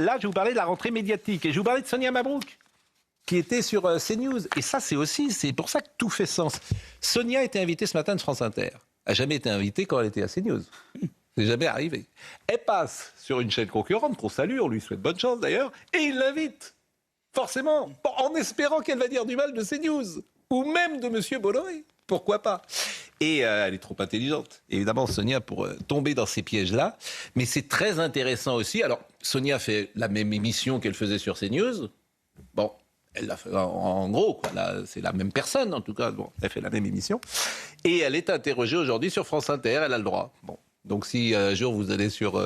là, je vous parlais de la rentrée médiatique et je vous parlais de Sonia Mabrouk, qui était sur CNews. Et ça, c'est pour ça que tout fait sens. Sonia était invitée ce matin de France Inter. Elle n'a jamais été invitée quand elle était à CNews. C'est jamais arrivé. Elle passe sur une chaîne concurrente qu'on salue, on lui souhaite bonne chance d'ailleurs, et il l'invite. Forcément, en espérant qu'elle va dire du mal de CNews, ou même de M. Bolloré. Pourquoi pas? Et elle est trop intelligente, évidemment, Sonia, pour tomber dans ces pièges-là. Mais c'est très intéressant aussi. Alors, Sonia fait la même émission qu'elle faisait sur CNews. Bon, elle l'a fait en gros, quoi. Là, c'est la même personne, en tout cas. Bon, elle fait la même émission. Et elle est interrogée aujourd'hui sur France Inter, elle a le droit. Bon. Donc si un jour vous allez sur...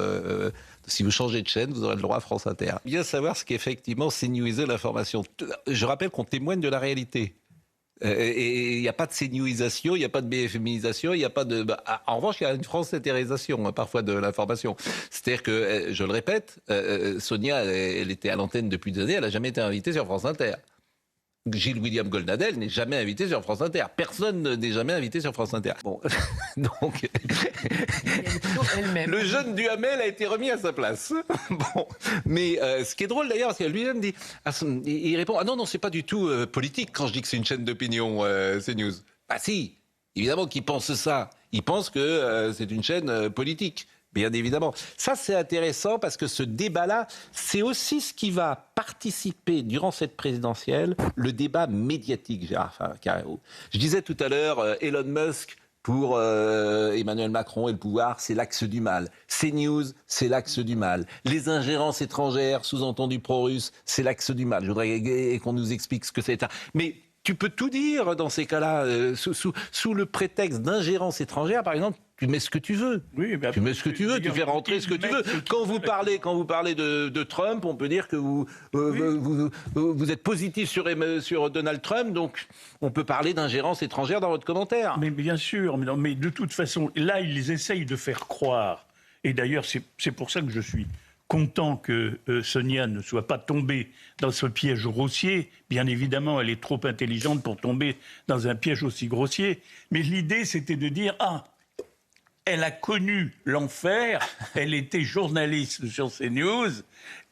si vous changez de chaîne, vous aurez le droit à France Inter. Bien savoir ce qu'effectivement CNewisait l'information. Je rappelle qu'on témoigne de la réalité. Et il n'y a pas de CNewisation, il n'y a pas de BFMisation, il n'y a pas de... en revanche, il y a une France Intérisation, parfois, de l'information. C'est-à-dire que, je le répète, Sonia, elle était à l'antenne depuis des années, elle n'a jamais été invitée sur France Inter. Gilles William Goldnadel n'est jamais invité sur France Inter. Personne n'est jamais invité sur France Inter. Bon, donc, le jeune Duhamel a été remis à sa place. Bon, mais ce qui est drôle d'ailleurs, c'est que lui-même dit, il répond, ah non, c'est pas du tout politique quand je dis que c'est une chaîne d'opinion, CNews. Ah si, évidemment qu'il pense ça. Il pense que c'est une chaîne politique. Bien évidemment. Ça, c'est intéressant parce que ce débat-là, c'est aussi ce qui va participer, durant cette présidentielle, le débat médiatique, Gérard Carreau. Je disais tout à l'heure, Elon Musk, pour Emmanuel Macron et le pouvoir, c'est l'axe du mal. CNews, c'est l'axe du mal. Les ingérences étrangères, sous-entendu pro-russe, c'est l'axe du mal. Je voudrais qu'on nous explique ce que c'est. Mais tu peux tout dire dans ces cas-là, sous le prétexte d'ingérence étrangère, par exemple. Tu mets ce que tu veux. Oui, tu mets ce que tu veux, tu fais rentrer ce que tu veux. Quand vous parlez de Trump, on peut dire que vous êtes positif sur Donald Trump, donc on peut parler d'ingérence étrangère dans votre commentaire. Mais bien sûr, mais de toute façon, là, ils essayent de faire croire. Et d'ailleurs, c'est pour ça que je suis content que Sonia ne soit pas tombée dans ce piège grossier. Bien évidemment, elle est trop intelligente pour tomber dans un piège aussi grossier. Mais l'idée, c'était de dire, elle a connu l'enfer, elle était journaliste sur CNews,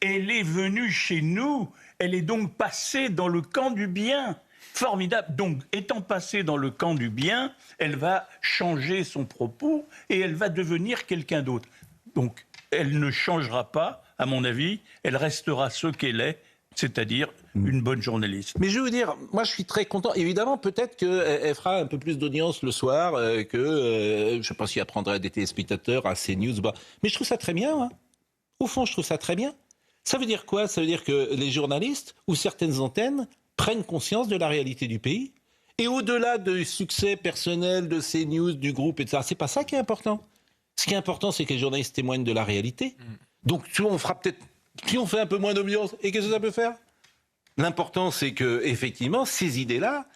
elle est venue chez nous, elle est donc passée dans le camp du bien. Formidable. Donc, étant passée dans le camp du bien, elle va changer son propos et elle va devenir quelqu'un d'autre. Donc, elle ne changera pas, à mon avis, elle restera ce qu'elle est, c'est-à-dire une bonne journaliste. Mais je vais vous dire, moi je suis très content. Évidemment, peut-être qu'elle fera un peu plus d'audience le soir, je ne sais pas si elle prendra des téléspectateurs à CNews. Mais je trouve ça très bien. Hein. Au fond, je trouve ça très bien. Ça veut dire quoi? Ça veut dire que les journalistes ou certaines antennes prennent conscience de la réalité du pays. Et au-delà du succès personnel de CNews, du groupe, etc., c'est pas ça qui est important. Ce qui est important, c'est que les journalistes témoignent de la réalité. Donc, on fera peut-être... Si on fait un peu moins d'audience, et qu'est-ce que ça peut faire? L'important, c'est que, effectivement, ces idées-là,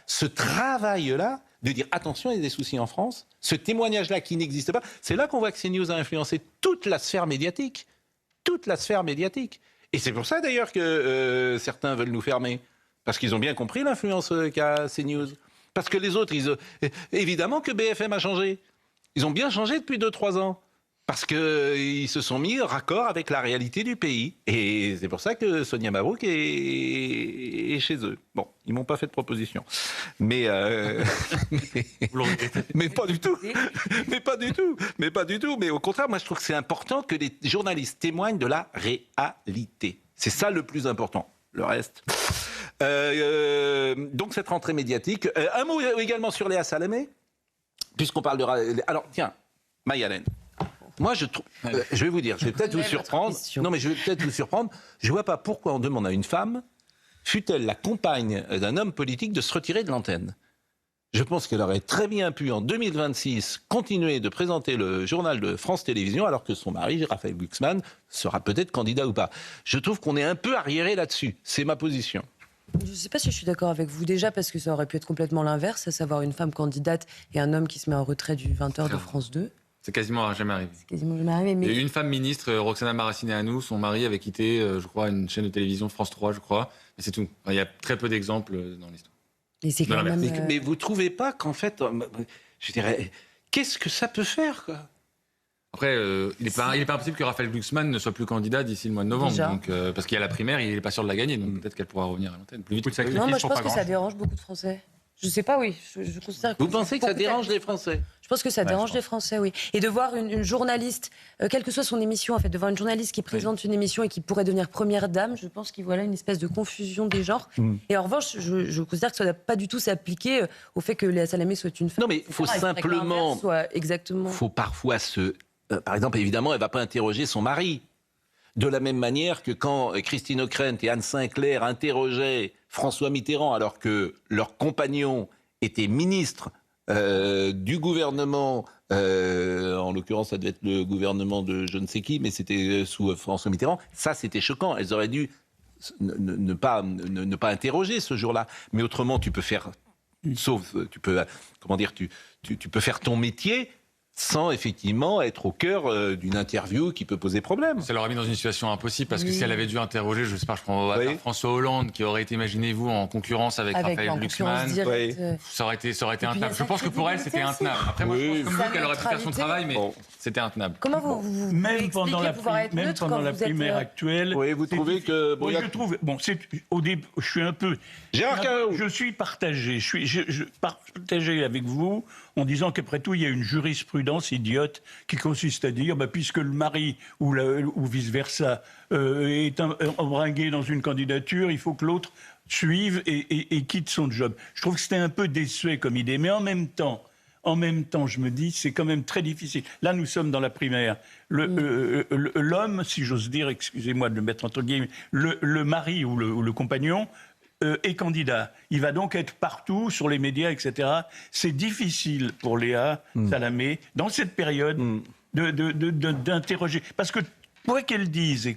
ce travail-là, de dire attention, il y a des soucis en France, ce témoignage-là qui n'existe pas, c'est là qu'on voit que CNews a influencé toute la sphère médiatique. Toute la sphère médiatique. Et c'est pour ça, d'ailleurs, que certains veulent nous fermer. Parce qu'ils ont bien compris l'influence qu'a CNews. Parce que les autres, évidemment que BFM a changé. Ils ont bien changé depuis 2-3 ans. Parce qu'ils se sont mis en raccord avec la réalité du pays. Et c'est pour ça que Sonia Mabrouk est chez eux. Bon, ils m'ont pas fait de proposition. Mais pas du tout. Mais pas du tout. Mais pas du tout. Mais au contraire, moi je trouve que c'est important que les journalistes témoignent de la réalité. C'est ça le plus important. Le reste... donc cette rentrée médiatique. Un mot également sur Léa Salamé. Puisqu'on parle de... Alors tiens, Maï-Hélène. Moi, je vais vous dire, je vais peut-être vous surprendre. Non, mais je vais peut-être vous surprendre. Je ne vois pas pourquoi on demande à une femme, fût-elle la compagne d'un homme politique, de se retirer de l'antenne. Je pense qu'elle aurait très bien pu, en 2026, continuer de présenter le journal de France Télévisions, alors que son mari, Raphaël Glucksmann, sera peut-être candidat ou pas. Je trouve qu'on est un peu arriéré là-dessus. C'est ma position. Je ne sais pas si je suis d'accord avec vous déjà, parce que ça aurait pu être complètement l'inverse, à savoir une femme candidate et un homme qui se met en retrait du 20h de France 2. C'est quasiment jamais arrivé. C'est quasiment jamais arrivé. Mais... Il y a eu une femme ministre, Roxana Maracineanu, son mari avait quitté, je crois, une chaîne de télévision, France 3, je crois. Mais c'est tout. Enfin, il y a très peu d'exemples dans l'histoire. Et c'est quand même... Mais vous ne trouvez pas qu'en fait, je dirais, qu'est-ce que ça peut faire, quoi? Après, il n'est pas impossible que Raphaël Glucksmann ne soit plus candidat d'ici le mois de novembre. Déjà. Donc, parce qu'il y a la primaire, il n'est pas sûr de la gagner. Donc peut-être qu'elle pourra revenir à l'antenne plus vite. Beaucoup de sacrifices Non, moi je pour pense pas que ça grand-chose. dérange beaucoup de Français. Je sais pas, oui. Je considère Vous pensez que ça beaucoup dérange de- les Français? Je pense que ça Ouais, dérange je les Français, oui. Et de voir une journaliste, quelle que soit son émission, en fait, de voir une journaliste qui présente une émission et qui pourrait devenir première dame, je pense qu'il y a là une espèce de confusion des genres. Et en revanche, je considère que ça ne doit pas du tout s'appliquer au fait que Léa Salamé soit une femme. Non, mais il faut etc. Il faudrait que simplement... l'inverse soit exactement. Il faut parfois se... par exemple, évidemment, elle ne va pas interroger son mari. De la même manière que quand Christine Ockrent et Anne Sinclair interrogeaient François Mitterrand alors que leur compagnon était ministre du gouvernement, en l'occurrence ça devait être le gouvernement de je ne sais qui, mais c'était sous François Mitterrand, ça c'était choquant. Elles auraient dû ne pas interroger ce jour-là. Mais autrement, tu peux faire... Sauf, tu peux, comment dire, tu peux faire ton métier sans effectivement être au cœur d'une interview qui peut poser problème. Ça l'aurait mis dans une situation impossible parce que Oui. si elle avait dû interroger, je sais pas, je prends au hasard Oui. François Hollande qui aurait été, imaginez-vous, en concurrence avec Avec Raphaël en concurrence Glucksmann, directe. Oui. ça aurait été puis, il y a intenable. Je sa pense que pour elle, c'était crédibilité intenable. Après, moi, je Oui. pense comme Sa vous qu'elle aurait pu faire son neutralité. travail, mais Bon. c'était intenable. Comment vous Même pouvez pendant expliquer la, pouvoir être même neutre pendant quand la vous êtes, primaire actuelle. Oui, vous c'est trouvez difficile. que... Moi, je trouve. Bon, je suis un peu. Gérard Carreau. Je suis partagé. Je partagé avec vous en disant qu'après tout, il y a une jurisprudence idiote qui consiste à dire, puisque le mari ou vice-versa est embringué dans une candidature, il faut que l'autre suive et quitte son job. Je trouve que c'était un peu désuet comme idée, mais en même temps, je me dis, c'est quand même très difficile. Là, nous sommes dans la primaire. L'homme, si j'ose dire, excusez-moi de le mettre entre guillemets, le mari ou le compagnon est candidat. Il va donc être partout, sur les médias, etc. C'est difficile pour Léa Salamé, dans cette période, d'interroger. Parce que, quoi qu'elle dise et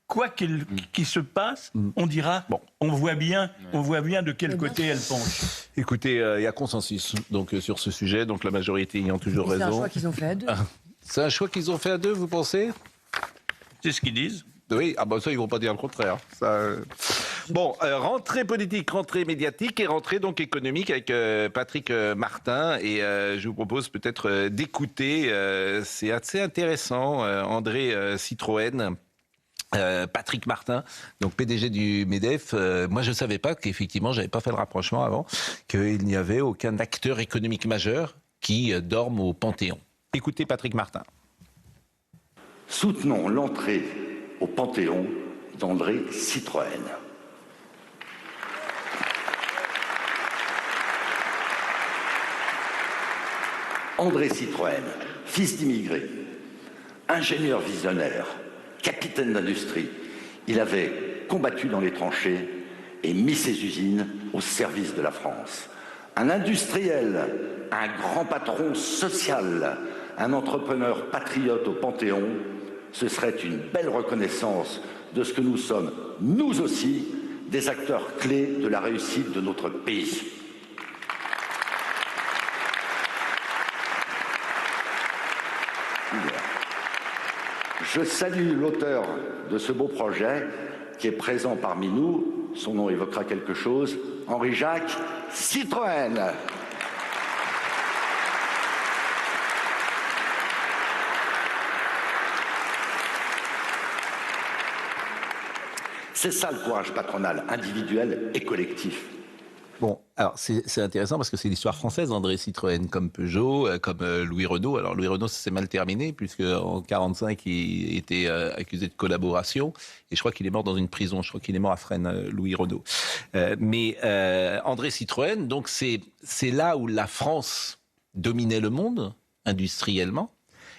quoi qu'il se passe, on dira, on voit bien de quel côté elle penche. Écoutez, il y a consensus donc, sur ce sujet, donc la majorité ayant toujours C'est un raison. choix qu'ils ont fait à deux. C'est un choix qu'ils ont fait à deux, vous pensez? C'est ce qu'ils disent. Oui, ça, ils vont pas dire le contraire. Ça, Bon, rentrée politique, rentrée médiatique et rentrée donc économique avec Patrick Martin. Et je vous propose peut-être d'écouter, c'est assez intéressant, André Citroën. Patrick Martin, donc PDG du MEDEF. Moi, je ne savais pas qu'effectivement, j'avais pas fait le rapprochement avant, qu'il n'y avait aucun acteur économique majeur qui dorme au Panthéon. Écoutez Patrick Martin. Soutenons l'entrée au Panthéon d'André Citroën. André Citroën, fils d'immigrés, ingénieur visionnaire, capitaine d'industrie, il avait combattu dans les tranchées et mis ses usines au service de la France. Un industriel, un grand patron social, un entrepreneur patriote au Panthéon, ce serait une belle reconnaissance de ce que nous sommes, nous aussi, des acteurs clés de la réussite de notre pays. Je salue l'auteur de ce beau projet qui est présent parmi nous. Son nom évoquera quelque chose. Henri-Jacques Citroën. C'est ça le courage patronal, individuel et collectif. Bon, alors c'est intéressant parce que c'est l'histoire française, André Citroën, comme Peugeot, comme Louis Renault. Alors Louis Renault, ça s'est mal terminé puisque en 1945, il était accusé de collaboration et je crois qu'il est mort dans une prison. Je crois qu'il est mort à Fresnes, Louis Renault. Mais André Citroën, donc c'est là où la France dominait le monde industriellement.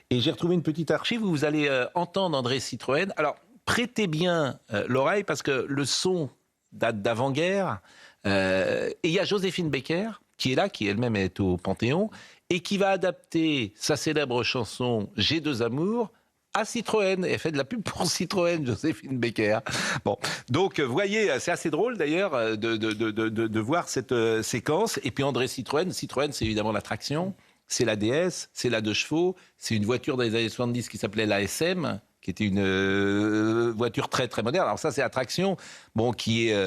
Et j'ai retrouvé une petite archive où vous allez entendre André Citroën. Alors prêtez bien l'oreille parce que le son date d'avant-guerre. Et il y a Joséphine Baker qui est là, qui elle-même est au Panthéon, et qui va adapter sa célèbre chanson « J'ai deux amours » à Citroën. Elle fait de la pub pour Citroën, Joséphine Baker. Bon, donc vous voyez, c'est assez drôle d'ailleurs de voir cette séquence. Et puis André Citroën, Citroën c'est évidemment l'attraction, c'est la DS, c'est la 2 chevaux, c'est une voiture dans les années 70 qui s'appelait la SM, qui était une voiture très très moderne. Alors ça c'est attraction, bon, qui est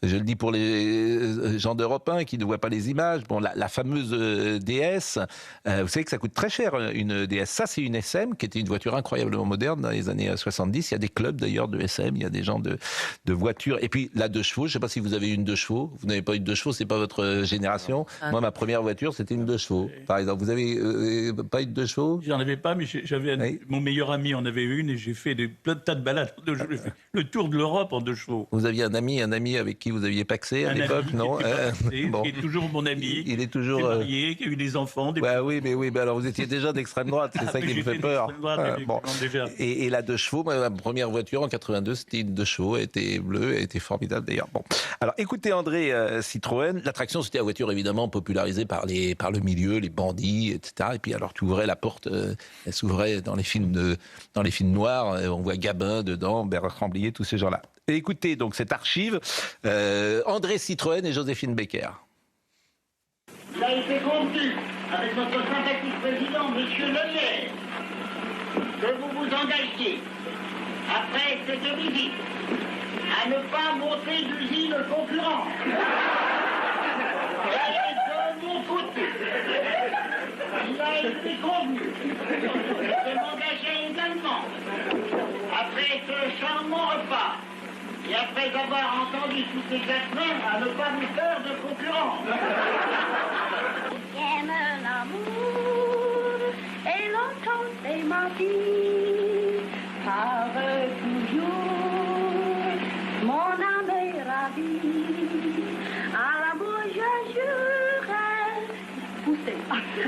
Je le dis pour les gens d'Europe 1 qui ne voient pas les images. Bon, la fameuse DS, vous savez que ça coûte très cher une DS. Ça, c'est une SM qui était une voiture incroyablement moderne dans les années 70. Il y a des clubs d'ailleurs de SM, il y a des gens de voitures. Et puis la 2 chevaux, je ne sais pas si vous avez une 2 chevaux. Vous n'avez pas eu de 2 chevaux, c'est pas votre génération. Moi, ma première voiture, c'était une 2 chevaux. Par exemple, vous avez pas eu de 2 chevaux? J'en avais pas, mais j'avais mon meilleur ami en avait une et j'ai fait plein de tas de balades. J'ai fait le tour de l'Europe en 2 chevaux. Vous aviez un ami avec qui vous aviez paxé à l'époque, non? Bon. Qui est toujours mon ami. Il est toujours qui est marié, qui a eu des enfants. Oui, mais alors vous étiez déjà d'extrême droite, c'est ça qui me fait peur. Bon. Déjà. Et la 2 chevaux, ma première voiture en 82, c'était une 2 chevaux, elle était bleue, elle était formidable d'ailleurs. Bon, alors écoutez André Citroën, l'attraction c'était la voiture évidemment popularisée par le milieu, les bandits, etc. Et puis alors tu ouvrais la porte, elle s'ouvrait dans les films noirs, on voit Gabin dedans, Bertrand Blier, tous ces gens-là. Et écoutez donc cette archive, André Citroën et Joséphine Baker. Il a été convenu avec notre sympathique président, M. Lelière, que vous vous engagiez, après cette visite, à ne pas monter d'usine concurrente. Et de mon côté, il a été convenu de m'engager également, après ce charmant repas, et après avoir entendu tous ces jasmins, à ne pas vous faire de concurrence. J'aime l'amour et longtemps c'est ma vie. Par toujours, mon âme est ravie. À l'amour je jurerai. Poussez.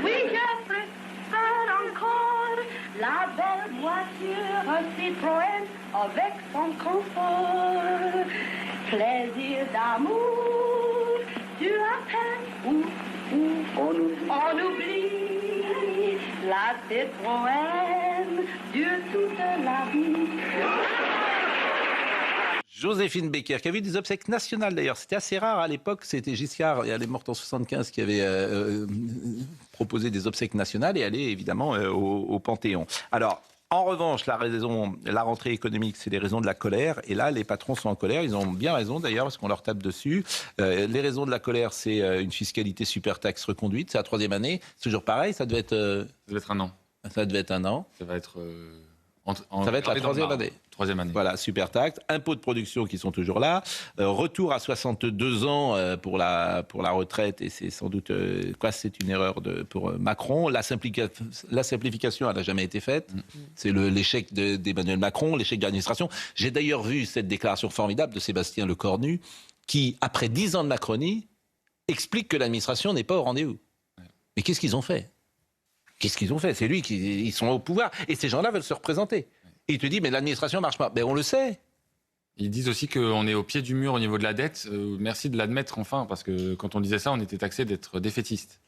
Oui, je préfère encore la belle voiture Citroën avec son confort. Plaisir d'amour, tu appelles ou on oublie la Citroën dure toute la vie. Joséphine Baker, qui a eu des obsèques nationales d'ailleurs. C'était assez rare à l'époque. C'était Giscard, et elle est morte en 75, qui avait proposé des obsèques nationales et elle est évidemment au Panthéon. Alors, en revanche, la rentrée économique, c'est les raisons de la colère. Et là, les patrons sont en colère. Ils ont bien raison d'ailleurs, parce qu'on leur tape dessus. Les raisons de la colère, c'est une fiscalité super taxe reconduite. C'est la 3e année. C'est toujours pareil. Ça devait être 1 an. Ça devait être 1 an. Ça va être ça va être la 3e année. 3e année. Voilà, super taxe, impôts de production qui sont toujours là, retour à 62 ans pour la retraite, et c'est sans doute c'est une erreur pour Macron. La simplification, elle n'a jamais été faite. C'est l'échec d'Emmanuel Macron, l'échec de l'administration. J'ai d'ailleurs vu cette déclaration formidable de Sébastien Lecornu qui, après 10 ans de Macronie, explique que l'administration n'est pas au rendez-vous. Mais qu'est-ce qu'ils ont fait ? C'est lui ils sont au pouvoir. Et ces gens-là veulent se représenter. Et il te dit, mais l'administration ne marche pas. Mais on le sait. Ils disent aussi qu'on est au pied du mur au niveau de la dette. Merci de l'admettre enfin, parce que quand on disait ça, on était taxé d'être défaitiste.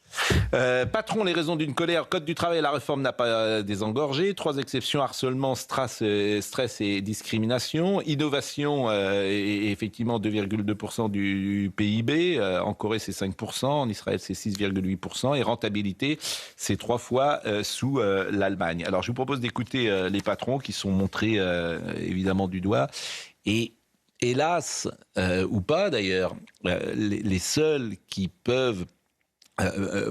Patron, les raisons d'une colère. Code du travail, la réforme n'a pas désengorgé. 3 exceptions, harcèlement, stress et discrimination. Innovation, et effectivement 2,2% du PIB. En Corée, c'est 5%. En Israël, c'est 6,8%. Et rentabilité, c'est 3 fois sous l'Allemagne. Alors, je vous propose d'écouter les patrons qui sont montrés évidemment du doigt. Et hélas, ou pas d'ailleurs, les seuls qui peuvent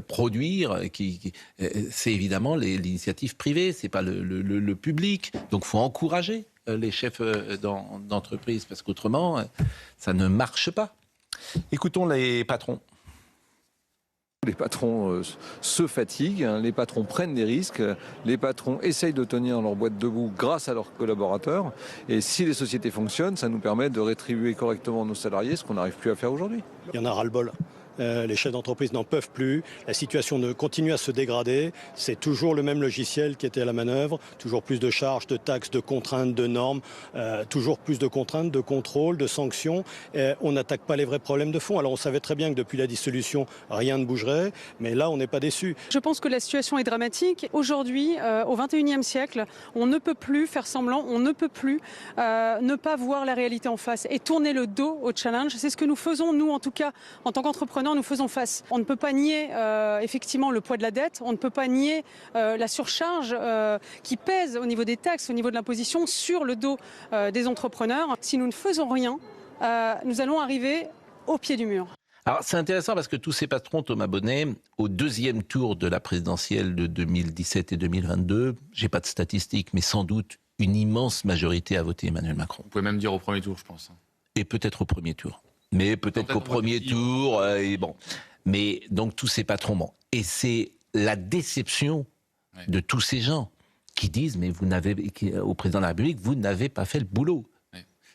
produire, c'est évidemment l'initiative privée, c'est pas le public. Donc, faut encourager les chefs d'entreprise, parce qu'autrement, ça ne marche pas. Écoutons les patrons. Les patrons se fatiguent, les patrons prennent des risques, les patrons essayent de tenir leur boîte debout grâce à leurs collaborateurs. Et si les sociétés fonctionnent, ça nous permet de rétribuer correctement nos salariés, ce qu'on n'arrive plus à faire aujourd'hui. Il y en a ras-le-bol. Les chefs d'entreprise n'en peuvent plus, la situation continue à se dégrader, c'est toujours le même logiciel qui était à la manœuvre, toujours plus de charges, de taxes, de contraintes, de normes, toujours plus de contraintes, de contrôles, de sanctions. On n'attaque pas les vrais problèmes de fond. Alors on savait très bien que depuis la dissolution, rien ne bougerait, mais là on n'est pas déçus. Je pense que la situation est dramatique. Aujourd'hui, au XXIe siècle, on ne peut plus faire semblant, on ne peut plus ne pas voir la réalité en face et tourner le dos au challenge. C'est ce que nous faisons, nous en tout cas, en tant qu'entrepreneurs. Nous faisons face. On ne peut pas nier effectivement le poids de la dette, on ne peut pas nier la surcharge qui pèse au niveau des taxes, au niveau de l'imposition sur le dos des entrepreneurs. Si nous ne faisons rien, nous allons arriver au pied du mur. Alors, c'est intéressant parce que tous ces patrons, Thomas Bonnet, au deuxième tour de la présidentielle de 2017 et 2022, j'ai pas de statistiques, mais sans doute une immense majorité a voté Emmanuel Macron. Vous pouvez même dire au premier tour, je pense. Et peut-être au premier tour. Mais peut-être qu'au premier tour, et bon. Mais donc, tous ces patrons, bon. Et c'est la déception de tous ces gens qui disent, mais au président de la République, vous n'avez pas fait le boulot.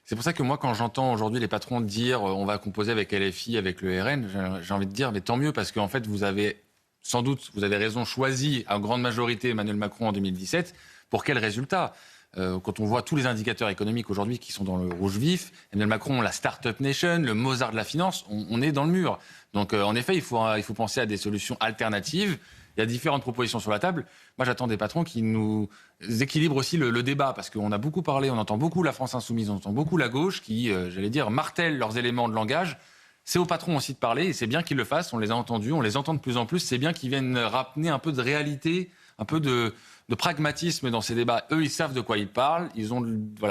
C'est pour ça que moi, quand j'entends aujourd'hui les patrons dire on va composer avec LFI, avec le RN, j'ai envie de dire mais tant mieux parce qu'en fait vous avez sans doute, vous avez raison, choisi à grande majorité Emmanuel Macron en 2017. Pour quel résultat ? Quand on voit tous les indicateurs économiques aujourd'hui qui sont dans le rouge vif, Emmanuel Macron, la Start-up Nation, le Mozart de la finance, on est dans le mur. Donc en effet, il faut penser à des solutions alternatives. Il y a différentes propositions sur la table. Moi, j'attends des patrons qui nous équilibrent aussi le débat, parce qu'on a beaucoup parlé, on entend beaucoup la France insoumise, on entend beaucoup la gauche qui, j'allais dire, martèlent leurs éléments de langage. C'est aux patrons aussi de parler, et c'est bien qu'ils le fassent, on les a entendus, on les entend de plus en plus, c'est bien qu'ils viennent ramener un peu de réalité, un peu de pragmatisme dans ces débats. Eux, ils savent de quoi ils parlent, ils ont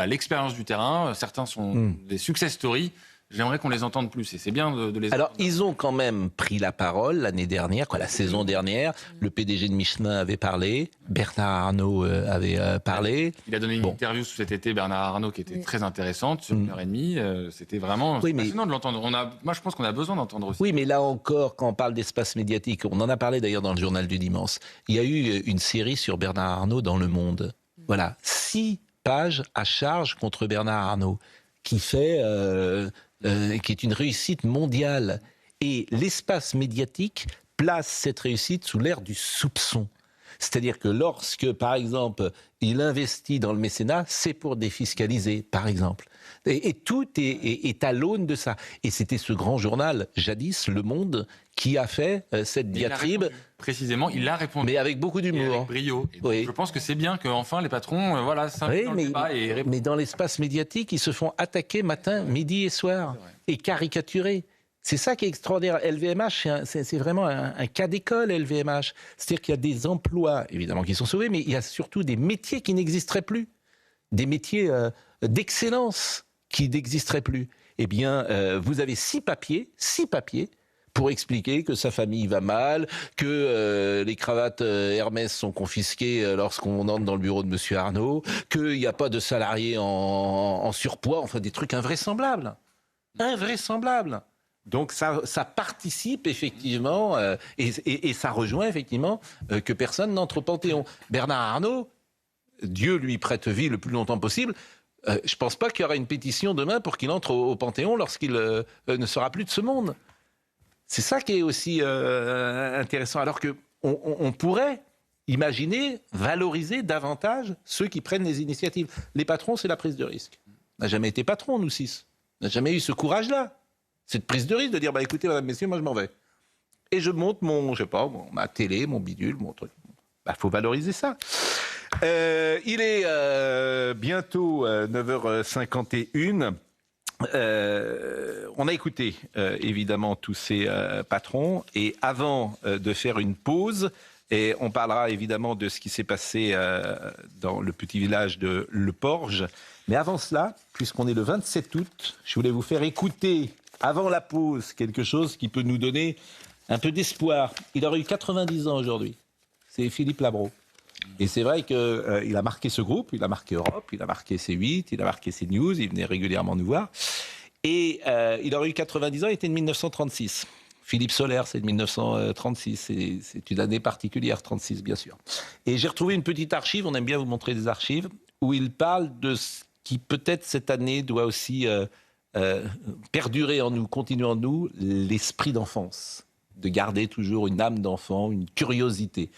l'expérience du terrain, certains sont des success stories. J'aimerais qu'on les entende plus et c'est bien de les entendre. Alors, ils ont quand même pris la parole l'année dernière, la saison dernière. Le PDG de Michelin avait parlé, Bernard Arnault avait parlé. Il a donné une interview cet été, Bernard Arnault, qui était très intéressante, sur 1h30. C'était vraiment fascinant de l'entendre. Moi, je pense qu'on a besoin d'entendre aussi. Oui, mais là encore, quand on parle d'espace médiatique, on en a parlé d'ailleurs dans le journal du dimanche, il y a eu une série sur Bernard Arnault dans Le Monde. Voilà, 6 pages à charge contre Bernard Arnault, qui est une réussite mondiale. Et l'espace médiatique place cette réussite sous l'ère du soupçon. C'est-à-dire que lorsque, par exemple, il investit dans le mécénat, c'est pour défiscaliser, par exemple. Et tout est à l'aune de ça. Et c'était ce grand journal, jadis, Le Monde, qui a fait cette diatribe. Précisément, il a répondu. Mais avec beaucoup d'humour. Avec brio. Et donc, oui. Je pense que c'est bien qu'enfin les patrons s'impliquent dans le débat et répondent. Mais dans l'espace médiatique, ils se font attaquer matin, midi et soir. Et caricaturer. C'est ça qui est extraordinaire. LVMH, c'est vraiment un cas d'école, LVMH. C'est-à-dire qu'il y a des emplois, évidemment, qui sont sauvés, mais il y a surtout des métiers qui n'existeraient plus. Des métiers d'excellence qui n'existeraient plus. Eh bien, vous avez 6 papiers, pour expliquer que sa famille va mal, que les cravates Hermès sont confisquées lorsqu'on entre dans le bureau de M. Arnault, qu'il n'y a pas de salariés en surpoids, enfin des trucs invraisemblables. Invraisemblables. Donc ça participe effectivement, et ça rejoint effectivement que personne n'entre au Panthéon. Bernard Arnault, Dieu lui prête vie le plus longtemps possible. Je ne pense pas qu'il y aura une pétition demain pour qu'il entre au Panthéon lorsqu'il ne sera plus de ce monde. C'est ça qui est aussi intéressant. Alors qu'on pourrait imaginer valoriser davantage ceux qui prennent les initiatives. Les patrons, c'est la prise de risque. On n'a jamais été patron, nous 6. On n'a jamais eu ce courage-là. Cette prise de risque de dire, écoutez, madame, messieurs, moi je m'en vais. Et je monte ma télé, mon bidule, mon truc. Faut valoriser ça. Il est bientôt 9h51. On a écouté évidemment tous ces patrons. Et avant de faire une pause, et on parlera évidemment de ce qui s'est passé dans le petit village de Le Porge. Mais avant cela, puisqu'on est le 27 août, je voulais vous faire écouter, avant la pause, quelque chose qui peut nous donner un peu d'espoir. Il aurait eu 90 ans aujourd'hui. C'est Philippe Labro. Et c'est vrai qu'il a marqué ce groupe, il a marqué Europe, il a marqué C8, il a marqué CNews, il venait régulièrement nous voir. Et il aurait eu 90 ans, il était de 1936. Philippe Soler, c'est de 1936. C'est une année particulière, 36 bien sûr. Et j'ai retrouvé une petite archive, on aime bien vous montrer des archives, où il parle de ce qui peut-être cette année doit aussi perdurer en nous, continuer en nous, l'esprit d'enfance. De garder toujours une âme d'enfant, une curiosité.